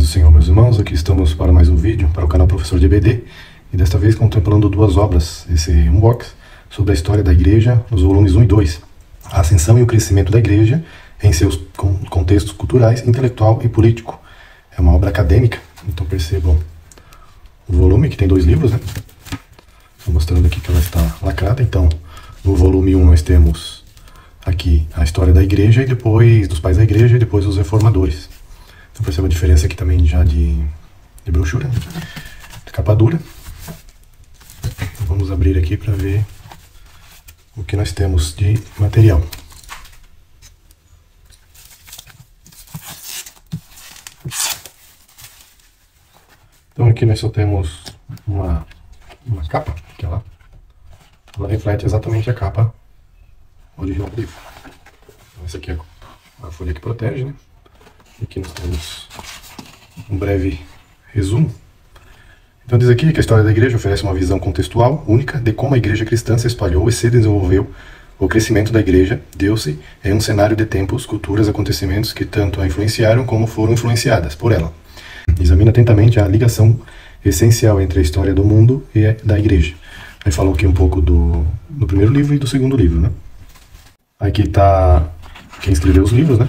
do Senhor, meus irmãos, aqui estamos para mais um vídeo para o canal Professor de EBD e desta vez contemplando duas obras, esse unbox, sobre a história da igreja nos volumes 1 e 2, a ascensão e o crescimento da igreja em seus contextos culturais, intelectual e político. É uma obra acadêmica, então percebam o volume, que tem 2 livros, né? Estou mostrando aqui que ela está lacrada. Então, no volume 1 nós temos aqui a história da igreja, e depois dos pais da igreja, e depois os reformadores. Então perceba a diferença aqui também já de brochura, de capa dura. Então, vamos abrir aqui para ver o que nós temos de material. Então aqui nós só temos uma capa, que ela reflete exatamente a capa original do livro. Então, essa aqui é a folha que protege, né? Aqui nós temos um breve resumo. Então diz aqui que a história da igreja oferece uma visão contextual única de como a igreja cristã se espalhou e se desenvolveu. O crescimento da igreja deu-se em um cenário de tempos, culturas, acontecimentos que tanto a influenciaram como foram influenciadas por ela. Examina atentamente a ligação essencial entre a história do mundo e da igreja. Aí falou aqui um pouco do primeiro livro e do segundo livro, né? Aqui está quem escreveu os livros, né?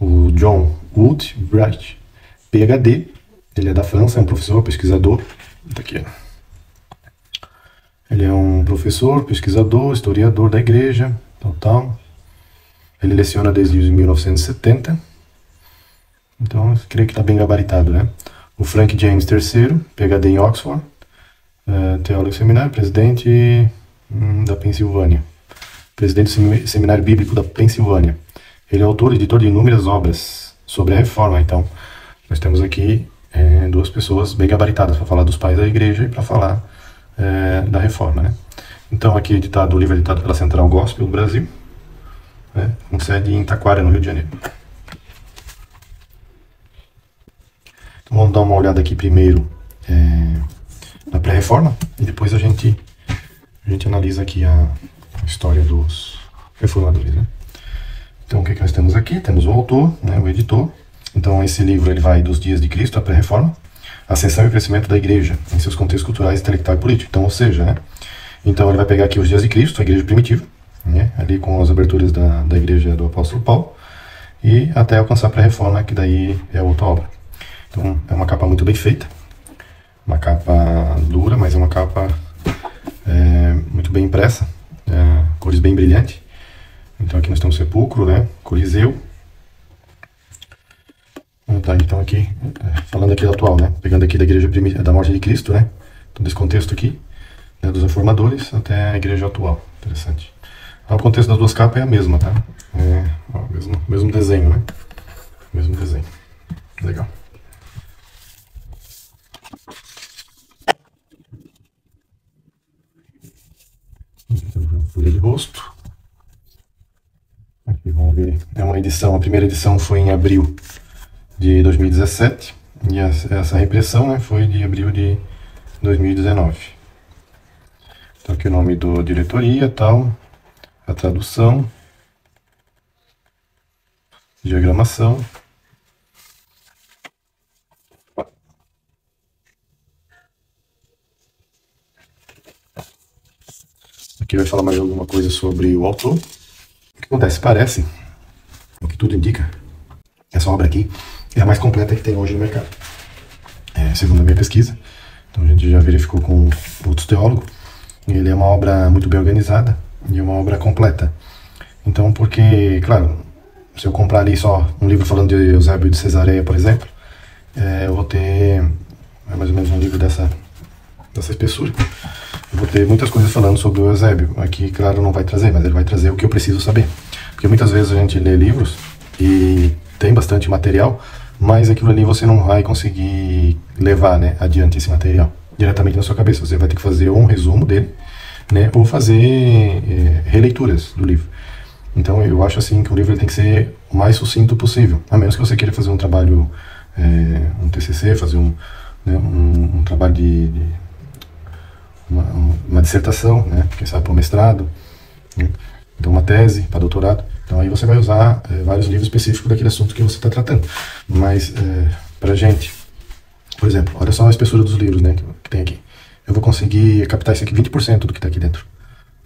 O John Woodbright, PhD, ele é da França, é um professor, pesquisador. Tá aqui, ele é um professor, pesquisador, historiador da igreja, tal. Ele leciona desde 1970. Então, eu creio que está bem gabaritado, né? O Frank James III, PhD em Oxford, teólogo seminário, presidente da Pensilvânia, presidente do Seminário Bíblico da Pensilvânia. Ele é autor e editor de inúmeras obras sobre a reforma. Então, nós temos aqui duas pessoas bem gabaritadas para falar dos pais da igreja e para falar da reforma, né? Então, aqui o livro é editado pela Central Gospel do Brasil, né, com sede em Taquara, no Rio de Janeiro. Então, vamos dar uma olhada aqui primeiro na pré-reforma e depois a gente analisa aqui a história dos reformadores, né? Então, o que nós temos aqui? Temos o autor, né, o editor. Então, esse livro ele vai dos dias de Cristo à pré-reforma, a ascensão e o crescimento da igreja em seus contextos culturais, intelectual e político. Então, ou seja, né? Então, ele vai pegar aqui os dias de Cristo, a igreja primitiva, né, ali com as aberturas da igreja do apóstolo Paulo, e até alcançar a pré-reforma, que daí é outra obra. Então, é uma capa muito bem feita, uma capa dura, mas é uma capa muito bem impressa, cores bem brilhantes. Então aqui nós temos sepulcro, né, Coliseu. Então aqui, falando aqui do atual, né, pegando aqui da igreja da morte de Cristo, né, todo esse contexto aqui, né, dos reformadores até a igreja atual. Interessante. O contexto das duas capas é a mesma, tá? Mesmo desenho, né, mesmo desenho. Legal. Folha de rosto. Aqui vamos ver, é uma edição, a primeira edição foi em abril de 2017 e essa reimpressão, né, foi de abril de 2019. Então aqui o nome do diretoria, tal, a tradução, diagramação. Aqui vai falar mais alguma coisa sobre o autor. O que acontece? Parece, o que tudo indica, essa obra aqui é a mais completa que tem hoje no mercado, segundo a minha pesquisa. Então a gente já verificou com outros teólogos. Ele é uma obra muito bem organizada e uma obra completa. Então, porque, claro, se eu comprar ali só um livro falando de Eusébio de Cesareia, por exemplo, eu vou ter mais ou menos um livro dessa espessura. Eu vou ter muitas coisas falando sobre o Eusébio. Aqui, claro, não vai trazer, mas ele vai trazer o que eu preciso saber. Porque muitas vezes a gente lê livros e tem bastante material, mas aquilo ali você não vai conseguir levar, né, adiante esse material diretamente na sua cabeça. Você vai ter que fazer ou um resumo dele, né, ou fazer releituras do livro. Então eu acho assim que o livro ele tem que ser o mais sucinto possível, a menos que você queira fazer um trabalho, um TCC, fazer um trabalho de uma dissertação, né, quem sabe para um mestrado, né, então uma tese para doutorado. Então aí você vai usar vários livros específicos daquele assunto que você está tratando. Mas pra gente. Por exemplo, olha só a espessura dos livros, né, que tem aqui. Eu vou conseguir captar isso aqui, 20% do que está aqui dentro,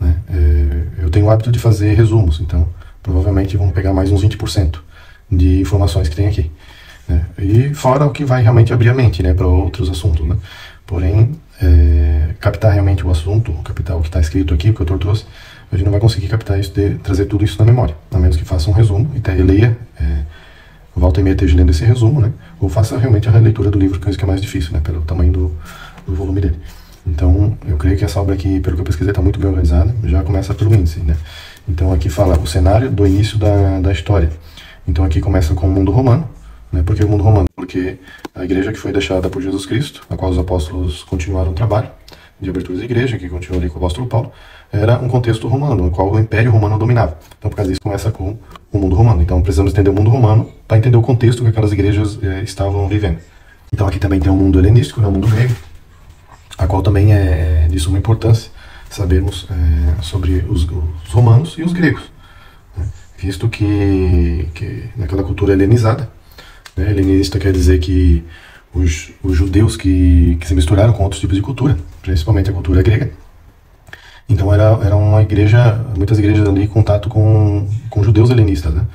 né? Eu tenho o hábito de fazer resumos, então provavelmente vamos pegar mais uns 20% de informações que tem aqui, né? E fora o que vai realmente abrir a mente, né, para outros assuntos, né? Porém, captar realmente o assunto, captar o que está escrito aqui, o que o autor trouxe, a gente não vai conseguir captar isso, trazer tudo isso na memória, a menos que faça um resumo e leia, volta e meia esteja lendo esse resumo, né? Ou faça realmente a releitura do livro, que é isso que é mais difícil, né? Pelo tamanho do volume dele. Então, eu creio que essa obra aqui, pelo que eu pesquisei, está muito bem organizada. Já começa pelo índice, né? Então, aqui fala o cenário do início da história. Então, aqui começa com o mundo romano, né? Por que o mundo romano? Porque a igreja que foi deixada por Jesus Cristo, a qual os apóstolos continuaram o trabalho de abertura da igreja, que continuou ali com o apóstolo Paulo, era um contexto romano, no qual o Império Romano dominava. Então, por causa disso, começa com o mundo romano. Então, precisamos entender o mundo romano para entender o contexto que aquelas igrejas estavam vivendo. Então, aqui também tem o mundo helenístico, né? O mundo grego, a qual também é de suma importância sabermos sobre os romanos e os gregos, né? Visto que naquela cultura helenizada, né? Helenista quer dizer que os judeus que se misturaram com outros tipos de cultura, principalmente a cultura grega. Então era uma igreja, muitas igrejas ali em contato com judeus helenistas, né?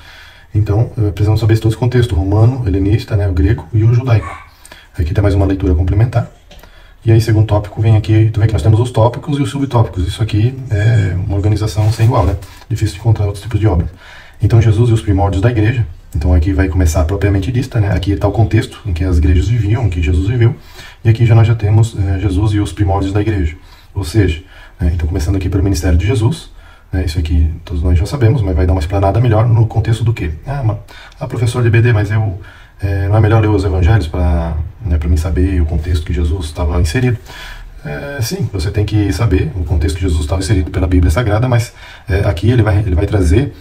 Então precisamos saber todo esse contexto, o romano, helenista, né? O grego e o judaico. Aqui tem mais uma leitura complementar. E aí, segundo tópico, vem aqui, tu vê que nós temos os tópicos e os subtópicos. Isso aqui é uma organização sem igual, né? Difícil de encontrar outros tipos de obras. Então, Jesus e os primórdios da igreja. Então, aqui vai começar propriamente dita, né? Aqui está o contexto em que as igrejas viviam, em que Jesus viveu. E aqui nós já temos Jesus e os primórdios da igreja. Ou seja, então começando aqui pelo ministério de Jesus, né? Isso aqui todos nós já sabemos, mas vai dar uma explanada melhor no contexto do quê? Professor de BD, mas não é melhor ler os evangelhos para mim saber o contexto que Jesus estava inserido? Sim, você tem que saber o contexto que Jesus estava inserido pela Bíblia Sagrada, mas aqui ele vai trazer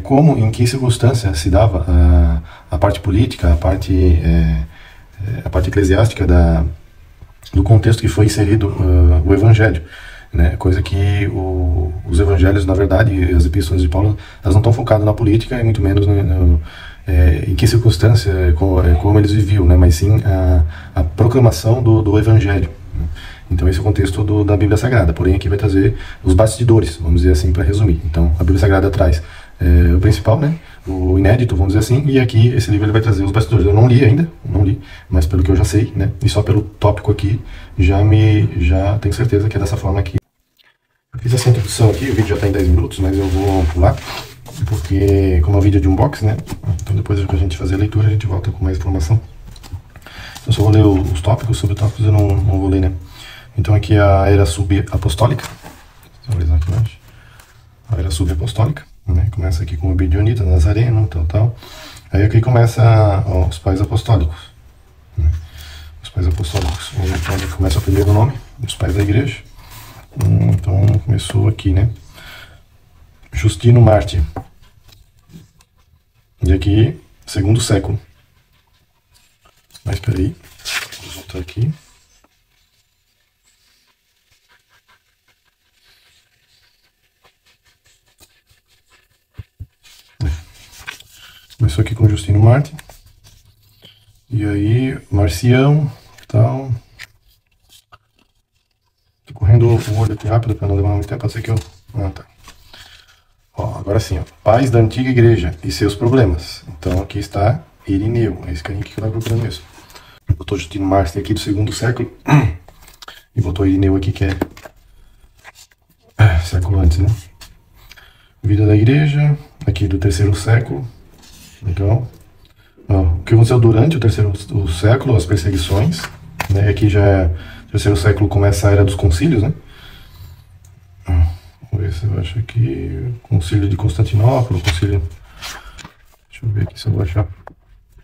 como, em que circunstância se dava a parte política, a parte eclesiástica do contexto que foi inserido o Evangelho, né? Coisa que os Evangelhos, na verdade, as epístolas de Paulo, elas não estão focadas na política e muito menos em que circunstância, como eles viviam, né? Mas sim a proclamação do Evangelho, né? Então esse é o contexto da Bíblia Sagrada, porém aqui vai trazer os bastidores, vamos dizer assim, para resumir. Então a Bíblia Sagrada traz o principal, né? O inédito, vamos dizer assim, e aqui esse livro ele vai trazer os bastidores. Eu não li ainda, mas pelo que eu já sei, né? E só pelo tópico aqui, já tenho certeza que é dessa forma aqui. Eu fiz essa introdução aqui, o vídeo já está em 10 minutos, mas eu vou pular, porque como é um vídeo de unboxing, né? Então depois que a gente fazer a leitura, a gente volta com mais informação. Eu só vou ler os tópicos, sobre tópicos eu não vou ler, né? Então aqui é a era subapostólica. Vou ler aqui embaixo. A era subapostólica, né? Começa aqui com o Obed-Dionita, Nazareno, tal. Aí aqui começa os pais apostólicos, né? Os pais apostólicos. Então começa o primeiro nome, os pais da igreja. Então começou aqui, né? Justino Mártir. E aqui, segundo século. Mas espera aí, vou voltar aqui. Começou aqui com Justino Mártir. E aí, Marcião, tal. Tô correndo o olho aqui rápido para não demorar muito tempo. Pode ser que eu... tá. Agora sim, pais da antiga igreja e seus problemas. Então aqui está Irineu. É esse carinha aqui que eu estava procurando mesmo. Botou Justino Mártir aqui do segundo século. E botou Irineu aqui que é século antes, né? Vida da igreja, aqui do terceiro século. Legal. O que aconteceu durante o terceiro século, as perseguições, né? Aqui já o terceiro século começa a era dos concílios, né? Vamos ver se eu acho aqui. Concílio de Constantinopla, concílio. Deixa eu ver aqui se eu vou achar.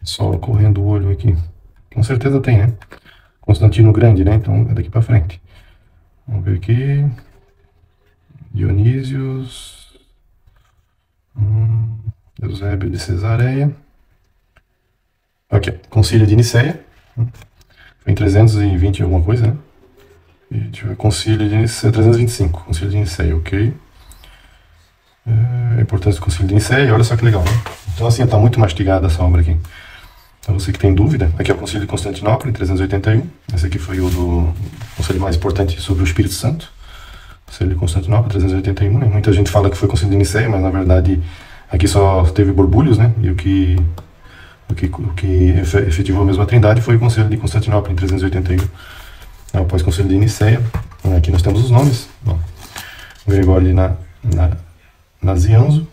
Só correndo o olho aqui. Com certeza tem, né? Constantino Grande, né? Então é daqui pra frente. Vamos ver aqui. Dionísios. Eusébio de Cesareia. Ok, Concílio de Nicéia. Foi em 320 alguma coisa, né? E deixa eu ver, Concílio de Nicéia, 325. Concílio de Nicéia, ok. A importância do Concílio de Nicéia, olha só que legal, né? Então assim, tá muito mastigada essa obra aqui. Então você que tem dúvida, aqui é o Concílio de Constantinopla, em 381. Esse aqui foi o do concílio mais importante sobre o Espírito Santo. Concílio de Constantinopla, 381. Né? Muita gente fala que foi o Concílio de Nicéia, mas na verdade aqui só teve borbulhos, né? E o que efetivou mesmo a Trindade foi o Concílio de Constantinopla, em 381. Após o Concílio de Nicéia. Aqui nós temos os nomes. Bom, Gregório de Nazianzo,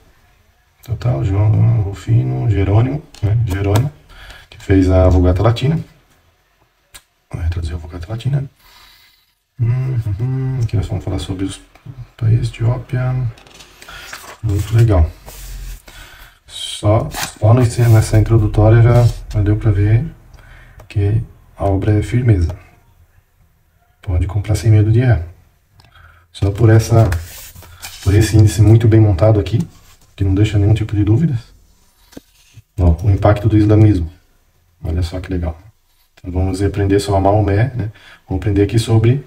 total, João Rufino, Jerônimo, né? Jerônimo, que fez a Vulgata Latina. Vai traduzir a Vulgata Latina. Aqui nós vamos falar sobre os países, Etiópia. Muito legal. Só nessa introdutória já deu para ver que a obra é firmeza. Pode comprar sem medo de errar. Só por esse índice muito bem montado aqui, que não deixa nenhum tipo de dúvidas. Ó, o impacto do islamismo. Olha só que legal. Então vamos aprender sobre Maomé, né? Vamos aprender aqui sobre,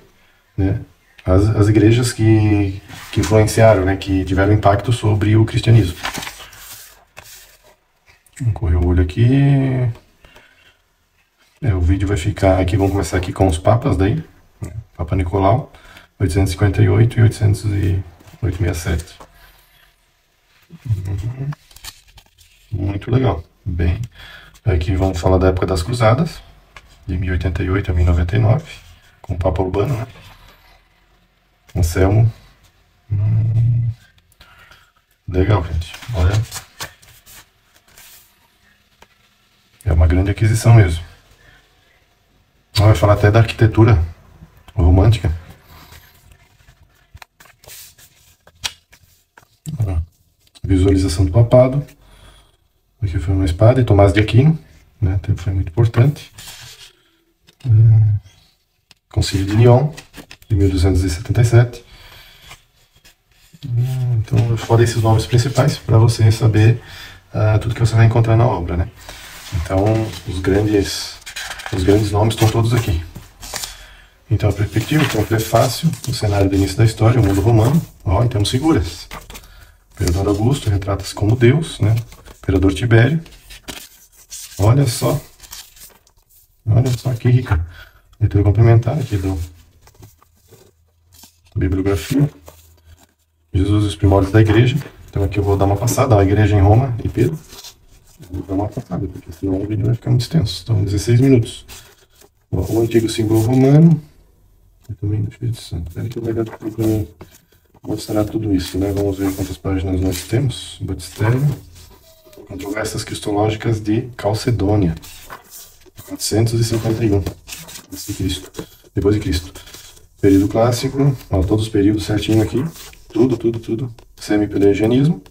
né, as igrejas que influenciaram, né, que tiveram impacto sobre o cristianismo. Vamos correr o olho aqui. O vídeo vai ficar aqui, vamos começar aqui com os papas daí. Né? Papa Nicolau, 858 e 867. Muito legal. Bem, aqui vamos falar da época das Cruzadas, de 1088 a 1099, com o Papa Urbano, né? Anselmo. Legal, gente. Olha. É uma grande aquisição mesmo. Vai falar até da arquitetura romântica. Visualização do papado. Aqui foi uma espada e Tomás de Aquino, né? Foi muito importante. Concílio de Lyon, de 1277. Então, fora esses nomes principais, para você saber tudo que você vai encontrar na obra, né? Então, os grandes nomes estão todos aqui. Então, a perspectiva, então, o prefácio, o cenário do início da história, o mundo romano. Ó, e temos figuras. Imperador Augusto retrata-se como Deus, né? Imperador Tibério. Olha só que rica. Leitura complementar aqui da bibliografia. Jesus e os primórdios da igreja. Então aqui eu vou dar uma passada, a igreja em Roma e Pedro. Vou dar uma passada, porque senão o vídeo vai ficar muito extenso. Então, 16 minutos. O antigo símbolo romano. E também do Espírito Santo. Espero que vai dar para mostrar tudo isso, né? Vamos ver quantas páginas nós temos. Batistério. Controvérsias cristológicas de Calcedônia. 451. Depois de Cristo. Período clássico. Ó, todos os períodos certinho aqui. Tudo. Semi-pelagianismo.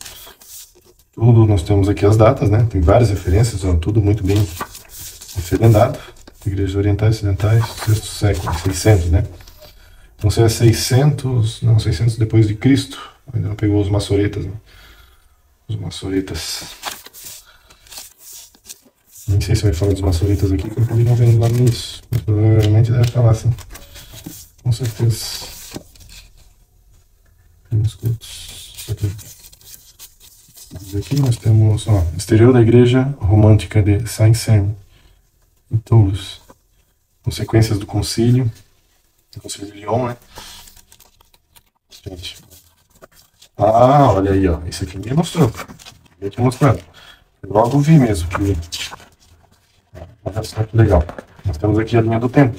Tudo, nós temos aqui as datas, né? Tem várias referências, ó, tudo muito bem referendado. Igrejas orientais e ocidentais, 6º século, 600, né? Então, se é 600 depois de Cristo, ainda não pegou os maçoretas, né? Os maçoretas. Nem sei se vai falar dos maçoretas aqui, que eu acabei não vendo lá no início. Mas provavelmente deve falar, sim. Com certeza. Temos outros. Aqui nós temos, ó, exterior da igreja romântica de Saint-Cerme, em Toulouse. Consequências do concílio de Lyon, né? Gente. Olha aí, ó. Isso aqui me mostrou. Eu tinha mostrado. Eu logo vi mesmo. Olha só que legal. Nós temos aqui a linha do tempo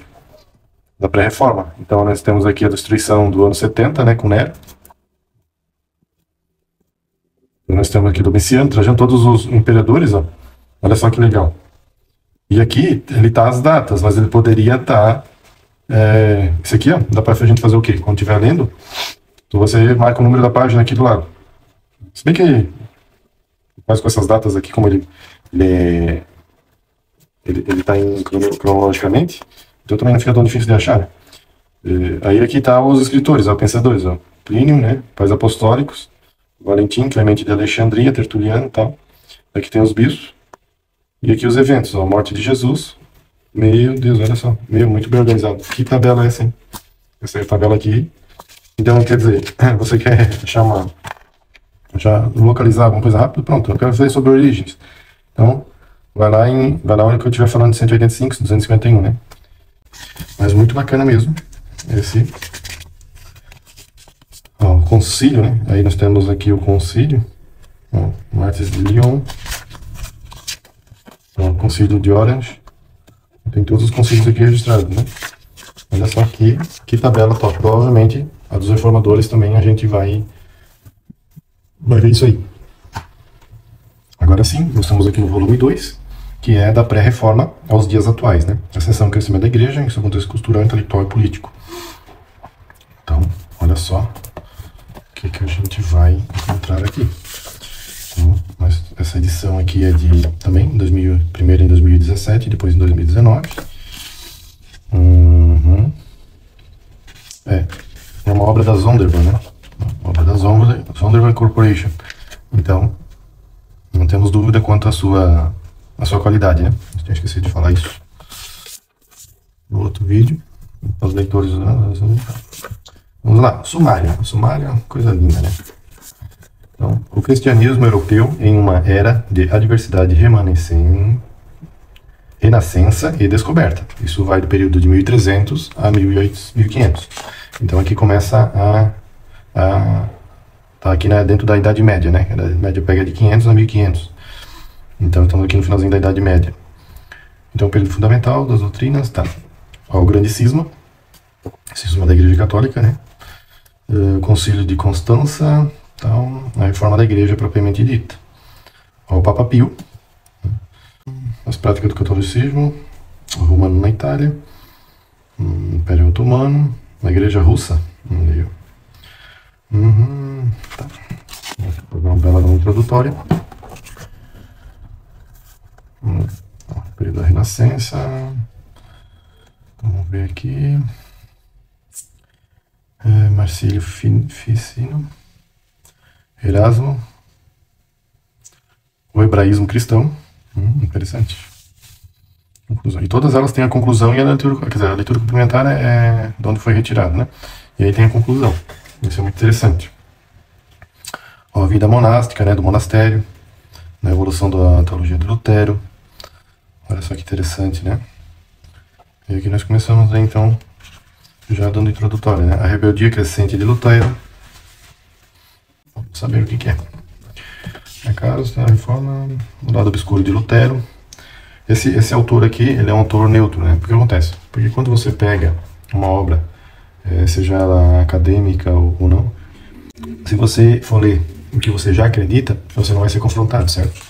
da pré-reforma. Então nós temos aqui a destruição do ano 70, né? Com Nero. Nós temos aqui Domiciano, Trajano, todos os imperadores, ó. Olha só que legal. E aqui ele tá as datas, mas ele poderia estar... isso aqui, ó, dá pra gente fazer o quê? Quando estiver lendo, então você marca o número da página aqui do lado. Se bem que faz com essas datas aqui, como ele tá cronologicamente, então também não fica tão difícil de achar, né? Aí aqui tá os escritores, ó, pensadores, ó. Plínio, né? Pais apostólicos. Valentim, Clemente de Alexandria, Tertuliano e tal. Aqui tem os bispos. E aqui os eventos, ó, a morte de Jesus. Meu Deus, olha só. Muito bem organizado. Que tabela é essa, hein? Essa é a tabela aqui. Então, quer dizer, você quer localizar alguma coisa rápida? Pronto, eu quero fazer sobre origens. Então, vai lá onde eu estiver falando de 185, 251, né? Mas muito bacana mesmo. Esse. Ó, o concílio, né? Aí nós temos aqui o concílio. Ó, Martyrs de Lyon. Ó, o concílio de Orange. Tem todos os concílios aqui registrados, né? Olha só que tabela top. Provavelmente a dos reformadores também a gente vai ver isso aí. Agora sim, nós estamos aqui no volume 2, que é da pré-reforma aos dias atuais, né? Ascensão e crescimento da igreja, em seu contexto cultural, intelectual e político. Então, olha só o que a gente vai encontrar aqui. Então, essa edição aqui é de também primeiro em 2017 e depois em 2019. É uma obra da Zondervan, né? Uma obra da Zondervan Corporation. Então, não temos dúvida quanto à sua qualidade, né? Eu tinha esquecido de falar isso no outro vídeo. Para os leitores. Vamos lá, sumário. Sumário é uma coisa linda, né? Então, o cristianismo europeu em uma era de adversidade renascença e descoberta. Isso vai do período de 1300 a 1500. Então aqui começa tá aqui dentro da Idade Média, né? A Idade Média pega de 500 a 1500. Então estamos aqui no finalzinho da Idade Média. Então o período fundamental das doutrinas, tá? Ó, o grande cisma da Igreja Católica, né? O Concílio de Constança, então, a reforma da Igreja propriamente dita. Ó, o Papa Pio, as práticas do catolicismo, o romano na Itália, o Império Otomano, a Igreja Russa. Tá. Vou dar uma bela introdutória. Período da Renascença. Vamos ver aqui. Marcílio Ficino, Erasmo, o hebraísmo cristão. Interessante. Conclusão. E todas elas têm a conclusão e a leitura, quer dizer, a leitura complementar é de onde foi retirado, né? E aí tem a conclusão. Isso é muito interessante. Ó, a vida monástica, né, do monastério, na evolução da teologia de Lutero. Olha só que interessante, né? E aqui nós começamos, né, então, já dando introdutória, né? A rebeldia crescente de Lutero. Vamos saber o que é. Carlos, a reforma, o lado obscuro de Lutero. Esse autor aqui, ele é um autor neutro, né? Por que acontece? Porque quando você pega uma obra, seja ela acadêmica ou não, se você for ler o que você já acredita, você não vai ser confrontado, certo?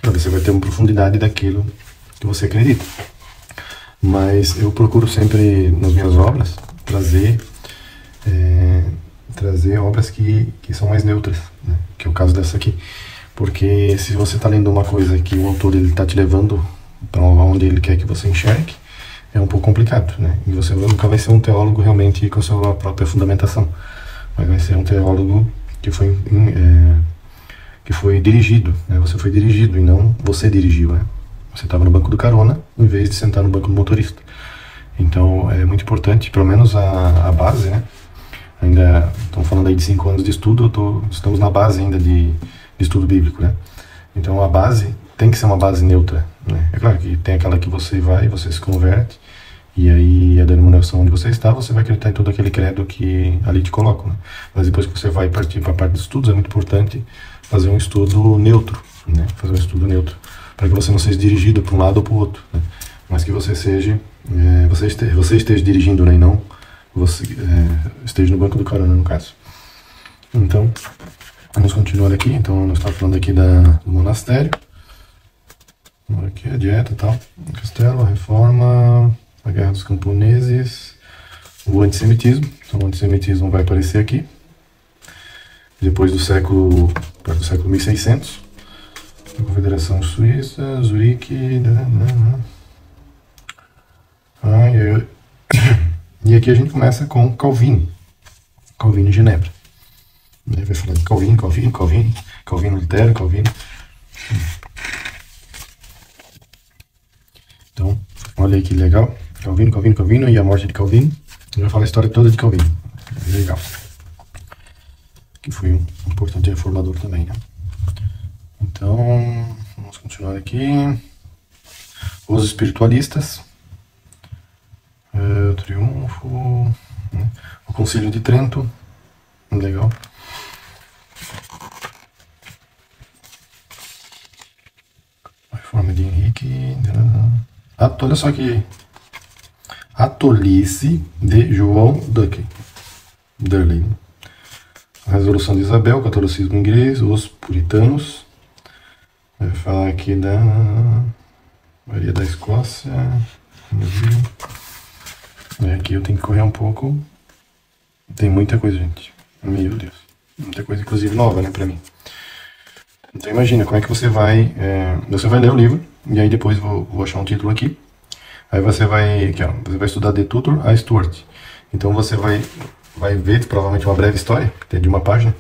Você vai ter uma profundidade daquilo que você acredita. Mas eu procuro sempre, nas minhas obras, trazer obras que são mais neutras, né? Que é o caso dessa aqui. Porque se você está lendo uma coisa que o autor está te levando para onde ele quer que você enxergue, é um pouco complicado, né? E você nunca vai ser um teólogo realmente com a sua própria fundamentação. Mas vai ser um teólogo que foi dirigido, né? Você foi dirigido e não você dirigiu, né? Você estava no banco do carona em vez de sentar no banco do motorista. Então é muito importante, pelo menos a base, né? Ainda estamos falando aí de 5 anos de estudo, estamos na base ainda de estudo bíblico, né? Então a base tem que ser uma base neutra, né? É claro que tem aquela que você se converte, e aí a denominação onde você está, você vai acreditar em todo aquele credo que ali te colocam, né? Mas depois que você vai partir para a parte dos estudos, é muito importante fazer um estudo neutro, né? Fazer um estudo neutro, para que você não seja dirigido para um lado ou para o outro, né? Mas que você seja, você esteja dirigindo, né? E não você esteja no banco do carona, no caso. Então, vamos continuar aqui. Então, nós estamos falando aqui do monastério. Aqui a dieta e tal. O castelo, a reforma, a guerra dos camponeses, o antissemitismo. Então, o antissemitismo vai aparecer aqui. Depois do século 1600. A Confederação Suíça, Zurique. E aqui a gente começa com Calvino. Calvino em Genebra. Vai falar de Calvino, Lutero, Calvino. Então, olha aí que legal. Calvino e a morte de Calvino. Ele vai falar a história toda de Calvino. Legal. Que foi um importante reformador também, né? Então, vamos continuar aqui. Os Espiritualistas, o Triunfo, né? O Concílio de Trento, legal. A Reforma de Henrique, olha só que A Tolice de João Durley. A Resolução de Isabel, o catolicismo inglês, os puritanos. Vai falar aqui da Maria da Escócia. Aqui eu tenho que correr um pouco. Tem muita coisa, gente. Meu Deus. Muita coisa, inclusive, nova, né, pra mim. Então imagina, como é que você vai... você vai ler o livro, e aí depois vou achar um título aqui. Aí você vai... Aqui, ó, você vai estudar de Tudor a Stuart. Então você vai ver, provavelmente, uma breve história, que tem de uma página.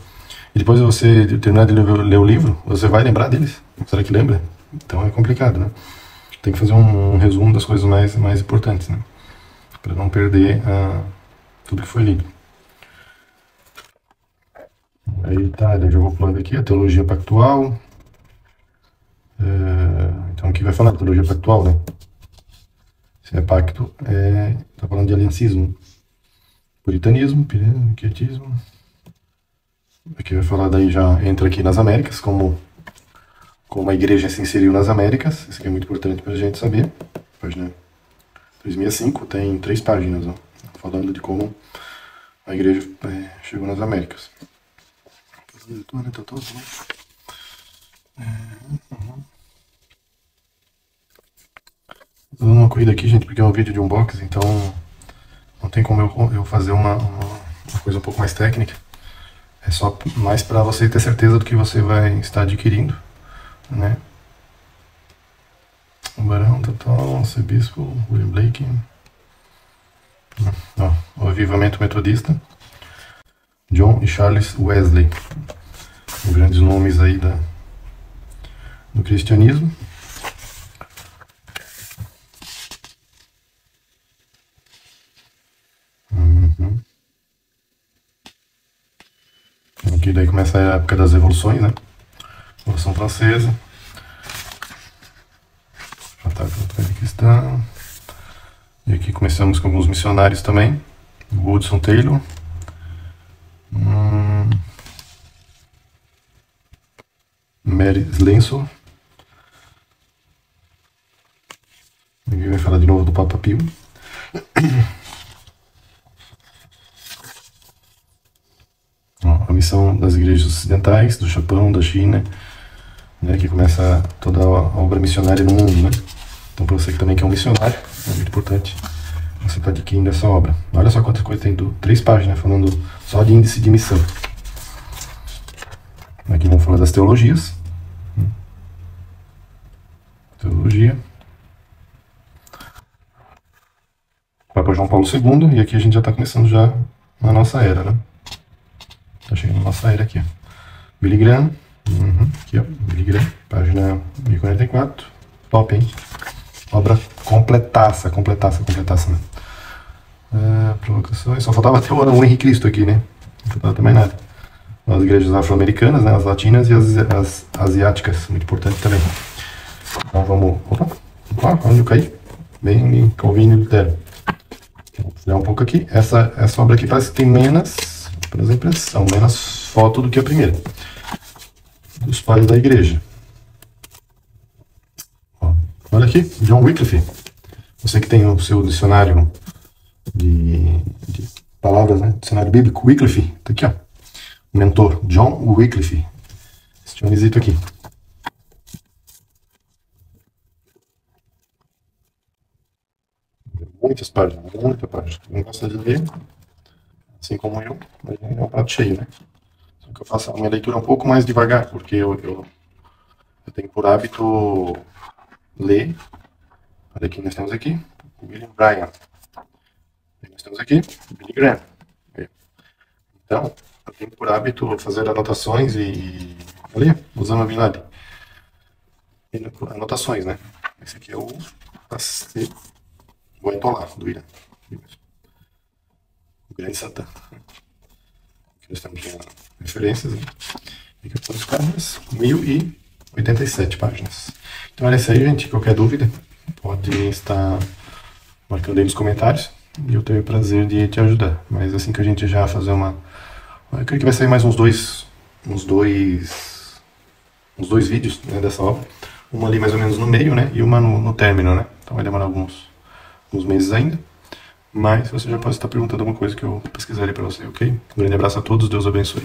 E depois você terminar de ler o livro, você vai lembrar deles. Será que lembra? Então é complicado, né? Tem que fazer um resumo das coisas mais importantes, né? Para não perder tudo que foi lido. Aí tá, ele jogou pulando aqui, a teologia pactual. Então aqui vai falar de teologia pactual, né? Se é pacto, tá falando de aliancismo. Puritanismo, quietismo. Aqui vai falar, daí já entra aqui nas Américas, como a igreja se inseriu nas Américas. Isso aqui é muito importante para a gente saber. Página 2005, tem 3 páginas, ó, falando de como a igreja chegou nas Américas. Tô dando uma corrida aqui, gente, porque é um vídeo de unboxing, então não tem como eu fazer uma coisa um pouco mais técnica. É só mais para você ter certeza do que você vai estar adquirindo, né? O Barão Total, Arcebispo, William Blake. O Avivamento Metodista, John e Charles Wesley, grandes nomes aí do cristianismo. Aqui daí começa a época das revoluções, né? Revolução Francesa, Ataque Cristã. E aqui começamos com alguns missionários também. Hudson Taylor. Mary Slessor. Aqui vai falar de novo do Papa Pio. A missão das igrejas ocidentais, do Japão, da China, né, que começa toda a obra missionária no mundo, né? Então, para você que também quer um missionário, é muito importante você estar adquirindo essa obra. Olha só quantas coisas tem, 3 páginas falando só de índice de missão. Aqui vamos falar das teologias. Teologia. Papa João Paulo II, e aqui a gente já está começando já na nossa era, né? Tá chegando na nossa era aqui, ó. Billy Graham. Aqui, ó. Billy Graham. Página 1044. Top, hein? Obra completaça, né? Provocações. Só faltava ter o Henrique Cristo aqui, né? Não faltava também nada. As igrejas afro-americanas, né? As latinas e as asiáticas. Muito importante também. Então vamos... Opa, onde eu caí? Bem em Calvino e Lutero. Vou tirar um pouco aqui. Essa obra aqui parece que tem menos impressão, menos foto do que a primeira. Dos pais da igreja. Ó, olha aqui, John Wycliffe. Você que tem o seu dicionário de palavras, né? Dicionário bíblico, Wycliffe. Tá aqui, ó. O mentor, John Wycliffe. Este homenzinho aqui. Muitas páginas, muita página. Não gosta de ler, assim como eu, mas é um prato cheio, né? Só que eu faço a minha leitura um pouco mais devagar, porque eu tenho por hábito ler. Olha quem nós temos aqui, William Bryan. E nós temos aqui, Billy Graham. Então, eu tenho por hábito fazer anotações e... Ali, Osama Bin Laden. Anotações, né? Esse aqui é o vou entolar do Irã. O grande Satã. Aqui nós temos referências. Aqui eu os páginas. 1087 páginas. Então era isso aí, gente. Qualquer dúvida, pode estar marcando aí nos comentários e eu tenho o prazer de te ajudar. Mas assim que a gente já fazer uma... Eu creio que vai sair mais uns dois vídeos, né, dessa obra. Uma ali mais ou menos no meio, né, e uma no término, né. Então vai demorar alguns meses ainda. Mas você já pode estar perguntando alguma coisa que eu pesquisarei para você, ok? Um grande abraço a todos, Deus abençoe.